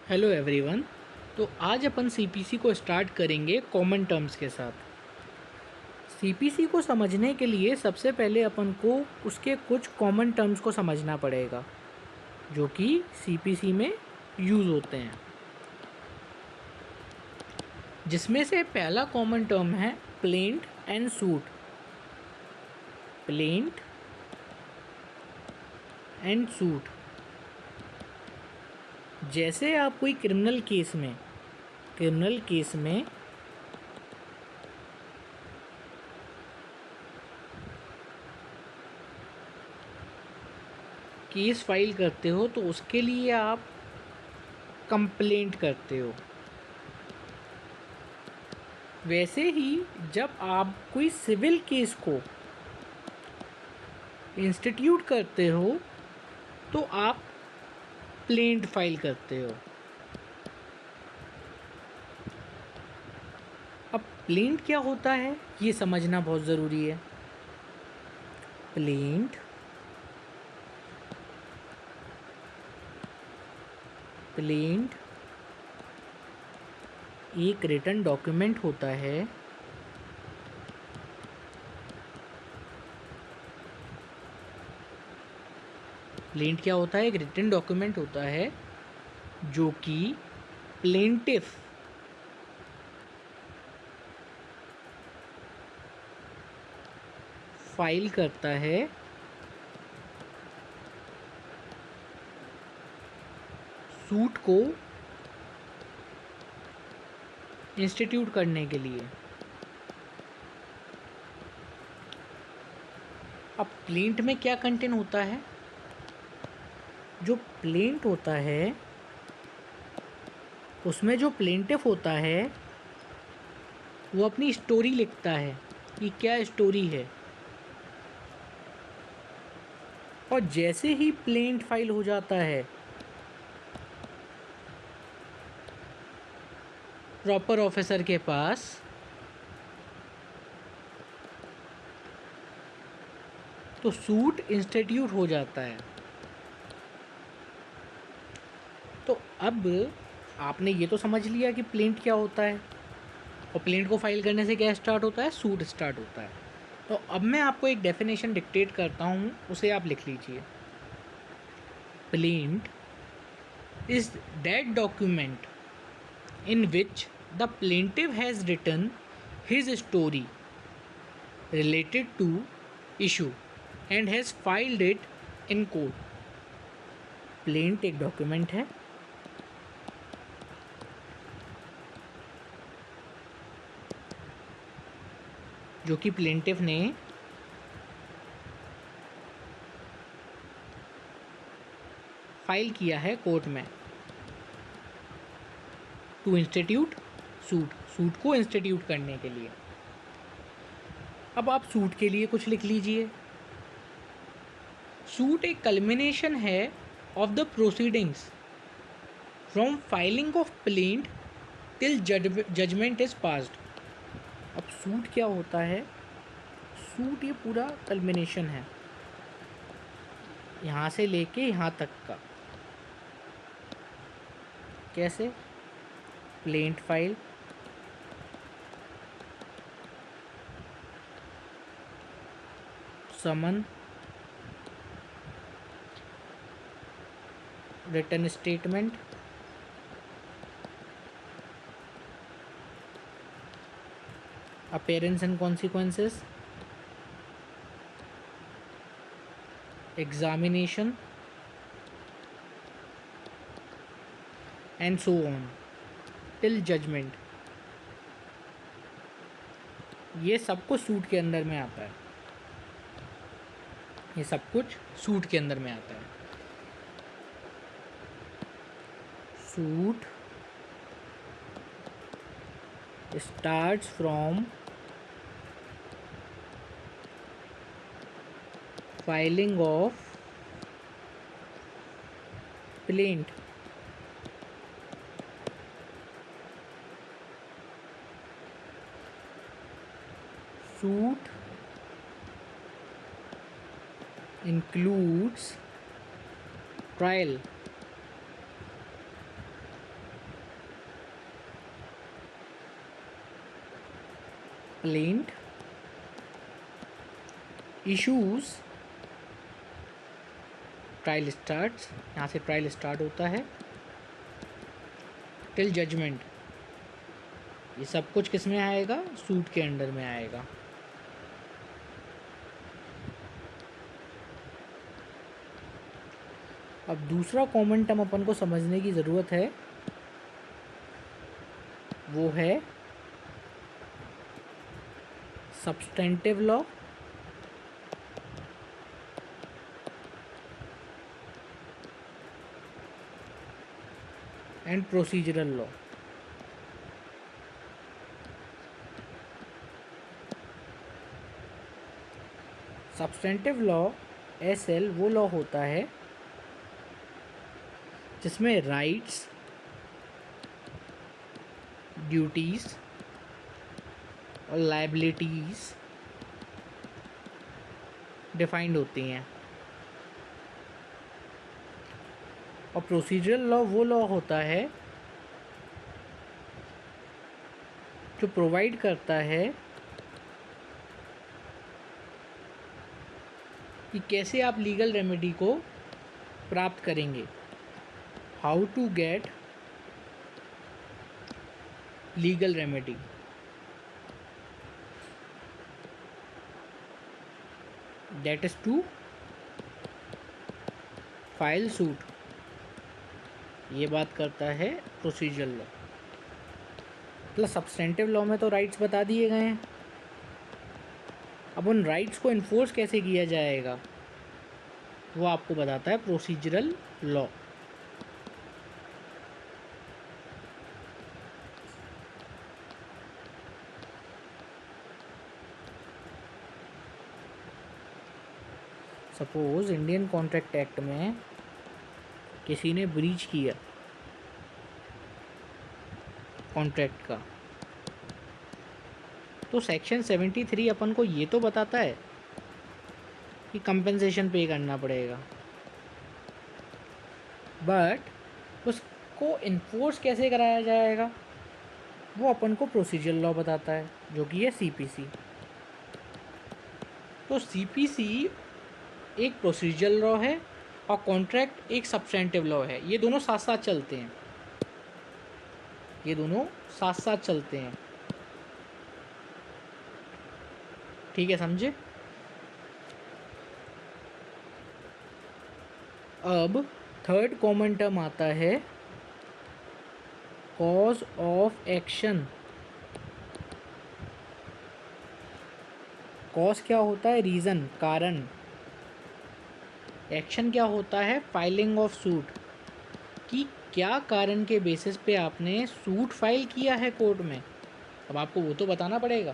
Hello everyone. तो आज अपन CPC को स्टार्ट करेंगे कॉमन टर्म्स के साथ। सीपीसी को समझने के लिए सबसे पहले अपन को उसके कुछ कॉमन टर्म्स को समझना पड़ेगा जो कि सीपीसी में यूज़ होते हैं, जिसमें से पहला कॉमन टर्म है plaint and suit. Plaint and suit, जैसे आप कोई क्रिमिनल केस में केस फाइल करते हो तो उसके लिए आप कंप्लेंट करते हो। वैसे ही जब आप कोई सिविल केस को इंस्टीट्यूट करते हो तो आप प्लेंट फाइल करते हो। अब प्लेंट क्या होता है ये समझना बहुत ज़रूरी है। प्लेंट एक रिटन डॉक्यूमेंट होता है प्लेंट क्या होता है? एक रिटन डॉक्यूमेंट होता है जो कि प्लेंटिफ फाइल करता है सूट को इंस्टीट्यूट करने के लिए। अब प्लेंट में क्या कंटेंट होता है? जो प्लेंट होता है उसमें जो प्लेंटिफ होता है वो अपनी स्टोरी लिखता है कि क्या स्टोरी है, और जैसे ही प्लेंट फाइल हो जाता है प्रॉपर ऑफिसर के पास, तो सूट इंस्टीट्यूट हो जाता है। तो अब आपने ये तो समझ लिया कि प्लेंट क्या होता है, और प्लेंट को फाइल करने से क्या स्टार्ट होता है? सूट स्टार्ट होता है। तो अब मैं आपको एक डेफिनेशन डिक्टेट करता हूँ, उसे आप लिख लीजिए। Plaint is that document in which the plaintiff has written his story related to issue and has filed it in court। Plaint एक डॉक्यूमेंट है जो कि प्लेंटिफ ने फाइल किया है कोर्ट में टू इंस्टीट्यूट सूट को इंस्टीट्यूट करने के लिए। अब आप सूट के लिए कुछ लिख लीजिए। सूट एक कल्मिनेशन है of the proceedings from filing of plaint till judgement is passed. अब सूट क्या होता है? सूट ये पूरा कल्मिनेशन है, यहाँ से लेके यहाँ तक का। कैसे? Plaint file, summon, written statement, appearance and consequences, examination and so on till judgement. ये सब कुछ सूट के अंदर में आता है। ये सब कुछ सूट के अंदर में आता है। Suit starts from filing of plaint suit includes trial complaint issues, trial starts, यहाँ से ट्रायल स्टार्ट होता है, टिल जजमेंट। ये सब कुछ किस में आएगा? सूट के अंडर में आएगा। अब दूसरा कॉमन टर्म अपन को समझने की ज़रूरत है, वो है substantive law and procedural law. Substantive law SL वो लॉ होता है जिसमें राइट्स, ड्यूटीज़ और लायबिलिटीज़ डिफाइंड होती हैं। और प्रोसीजरल लॉ वो लॉ होता है जो प्रोवाइड करता है कि कैसे आप लीगल रेमेडी को प्राप्त करेंगे, how to get legal remedy. That is to file suit. ये बात करता है प्रोसीजरल लॉ। मतलब सब्सटेंटिव लॉ में तो राइट्स बता दिए गए हैं, अब उन राइट्स को इन्फोर्स कैसे किया जाएगा वो आपको बताता है procedural law. Suppose Indian contract act में किसी ने ब्रीच किया कॉन्ट्रैक्ट का, तो सेक्शन 73 अपन को ये तो बताता है कि कंपनसेशन पे करना पड़ेगा, बट उसको इन्फोर्स कैसे कराया जाएगा वो अपन को प्रोसीजरल लॉ बताता है, जो कि है CPC। तो CPC एक प्रोसीजरल लॉ है और कॉन्ट्रैक्ट एक सब्सटेंटिव लॉ है। ये दोनों साथ साथ चलते हैं, ये दोनों साथ साथ चलते हैं। ठीक है, समझे? अब थर्ड कॉमन टर्म आता है कॉज ऑफ एक्शन। कॉज क्या होता है? रीज़न, कारण। एक्शन क्या होता है? फाइलिंग ऑफ सूट, कि क्या कारण के बेसिस पे आपने सूट फाइल किया है कोर्ट में। अब आपको वो तो बताना पड़ेगा।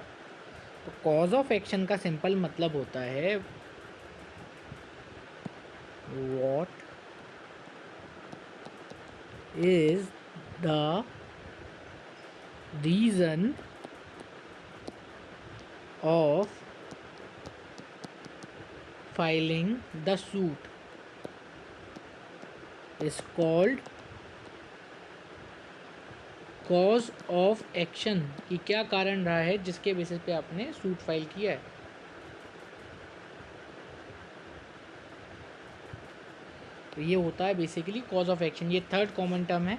तो कॉज ऑफ एक्शन का सिंपल मतलब होता है what is the reason of filing the suit is called cause of action, कि क्या कारण रहा है जिसके बेसिस पे आपने सूट फाइल किया है। तो ये होता है बेसिकली कॉज ऑफ एक्शन। ये थर्ड कॉमन टर्म है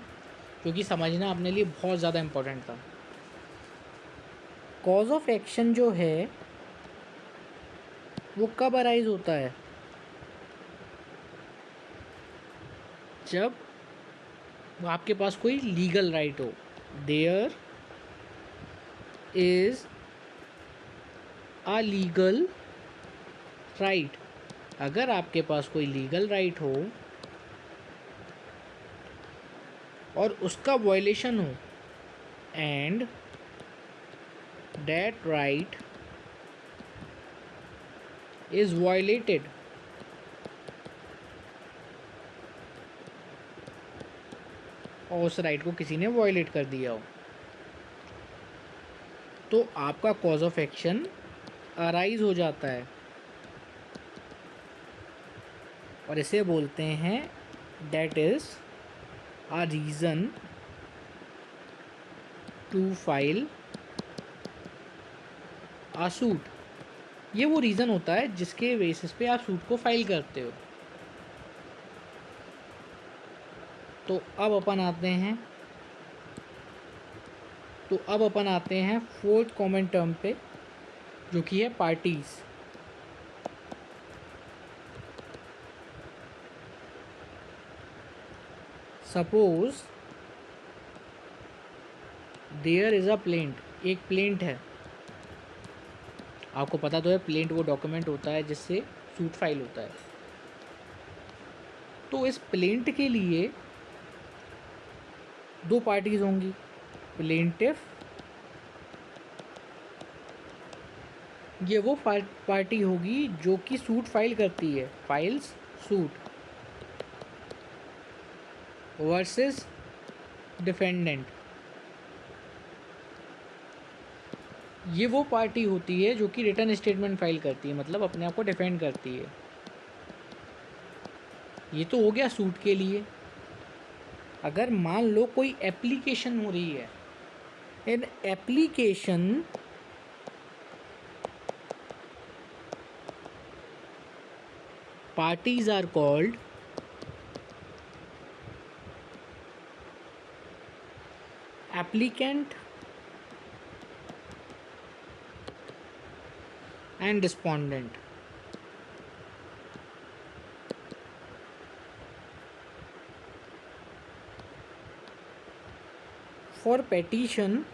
जो कि समझना अपने लिए बहुत ज़्यादा इम्पोर्टेंट था। कॉज ऑफ एक्शन जो है वो कब अराइज होता है? जब आपके पास कोई लीगल राइट हो। There is a legal right. अगर आपके पास कोई लीगल राइट हो और उसका वायलेशन हो, and that right is violated, और उस राइट को किसी ने वायलेट कर दिया हो, तो आपका कॉज ऑफ एक्शन अराइज हो जाता है और इसे बोलते हैं that is a reason to file a suit, ये वो रीज़न होता है जिसके बेसिस पे आप सूट को फाइल करते हो। तो अब अपन आते हैं फोर्थ कॉमन टर्म पे, जो कि है parties. Suppose there is a plaint, एक प्लेंट है। आपको पता तो है प्लेंट वो डॉक्यूमेंट होता है जिससे सूट फाइल होता है। तो इस प्लेंट के लिए दो पार्टीज होंगी, प्लेंटिफ, ये वो पार्टी होगी जो कि सूट फाइल करती है, फाइल्स सूट, वर्सेस डिफेंडेंट, ये वो पार्टी होती है जो कि रिटर्न स्टेटमेंट फाइल करती है, मतलब अपने आप को डिफेंड करती है। ये तो हो गया सूट के लिए। अगर मान लो कोई एप्लीकेशन हो रही है, इन application parties are called applicant and respondent. For petition,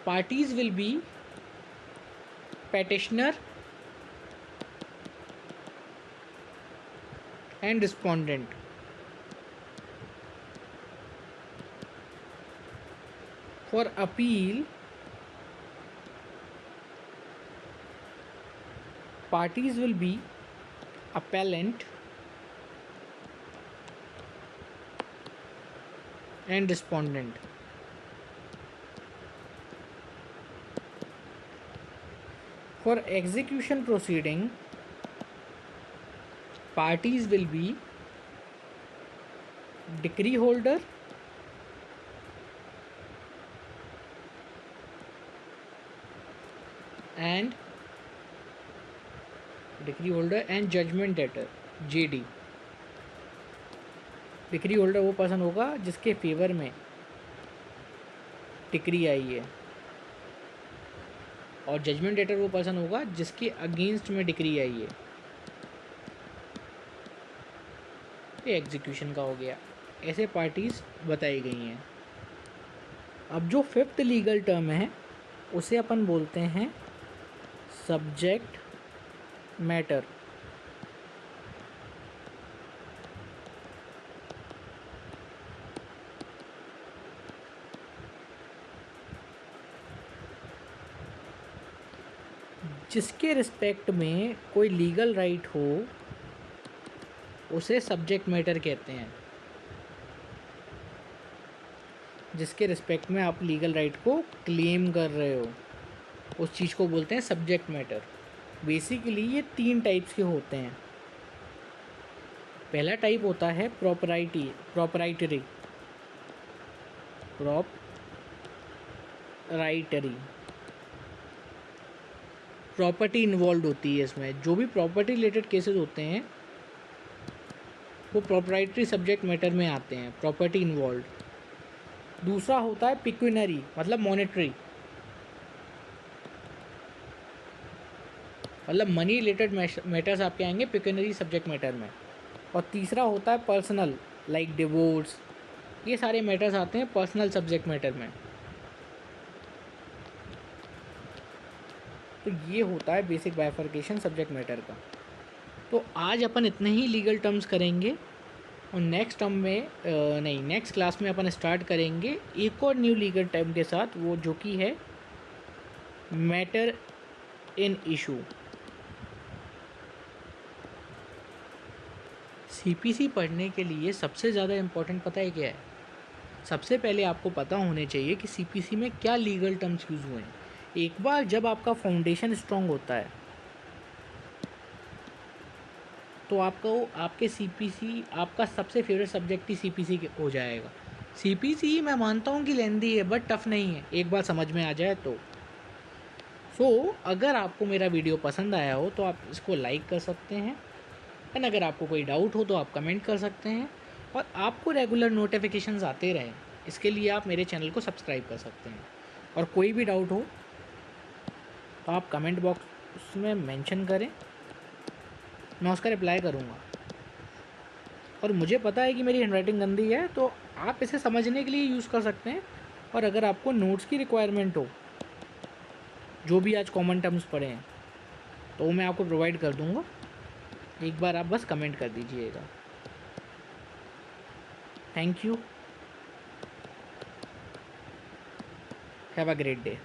parties will be petitioner and respondent. For appeal, parties will be appellant and respondent. For execution proceeding, parties will be decree holder and judgment debtor, JD। Decree holder वो person होगा जिसके favour में decree आई है, और judgement debtor वो person होगा जिसके against में डिक्री आई है। ये एग्जीक्यूशन का हो गया। ऐसे पार्टीज बताई गई हैं। अब जो फिफ्थ लीगल टर्म है उसे अपन बोलते हैं सब्जेक्ट मैटर। जिसके रिस्पेक्ट में कोई लीगल राइट हो उसे सब्जेक्ट मैटर कहते हैं। जिसके रिस्पेक्ट में आप लीगल राइट को क्लेम कर रहे हो उस चीज़ को बोलते हैं सब्जेक्ट मैटर। बेसिकली ये 3 टाइप्स के होते हैं। पहला टाइप होता है प्रॉपराइटरी। प्रॉपर्टी इन्वॉल्व होती है इसमें। जो भी प्रॉपर्टी रिलेटेड केसेस होते हैं वो प्रॉपराइटरी सब्जेक्ट मैटर में आते हैं, प्रॉपर्टी इन्वॉल्व। दूसरा होता है पिक्यूनरी, मतलब मॉनेटरी, मतलब मनी रिलेटेड मैटर्स आपके आएंगे पिक्यूनरी सब्जेक्ट मैटर में। और तीसरा होता है पर्सनल, लाइक डिवोर्स, ये सारे मैटर्स आते हैं पर्सनल सब्जेक्ट मैटर में। तो ये होता है बेसिक बाइफर्केशन सब्जेक्ट मैटर का। तो आज अपन इतने ही लीगल टर्म्स करेंगे और नेक्स्ट क्लास में अपन स्टार्ट करेंगे एक और न्यू लीगल टर्म के साथ, वो जो कि है मैटर इन इशू। सीपीसी पढ़ने के लिए सबसे ज़्यादा इम्पोर्टेंट पता है क्या है? सबसे पहले आपको पता होने चाहिए कि सीपीसी में क्या लीगल टर्म्स यूज़ हुए हैं। एक बार जब आपका फाउंडेशन स्ट्रॉन्ग होता है तो आपके सीपीसी, आपका सबसे फेवरेट सब्जेक्ट ही सीपीसी हो जाएगा। सीपीसी मैं मानता हूँ कि लेंदी है बट टफ नहीं है, एक बार समझ में आ जाए तो। अगर आपको मेरा वीडियो पसंद आया हो तो आप इसको लाइक कर सकते हैं, एंड अगर आपको कोई डाउट हो तो आप कमेंट कर सकते हैं, और आपको रेगुलर नोटिफिकेशंस आते रहें इसके लिए आप मेरे चैनल को सब्सक्राइब कर सकते हैं। और कोई भी डाउट हो तो आप कमेंट बॉक्स में मेंशन करें, मैं उसका रिप्लाई करूँगा। और मुझे पता है कि मेरी हैंडराइटिंग गंदी है, तो आप इसे समझने के लिए यूज़ कर सकते हैं। और अगर आपको नोट्स की रिक्वायरमेंट हो, जो भी आज कॉमन टर्म्स पढ़े हैं, तो वो मैं आपको प्रोवाइड कर दूँगा। एक बार आप बस कमेंट कर दीजिएगा। Thank you, have a great day.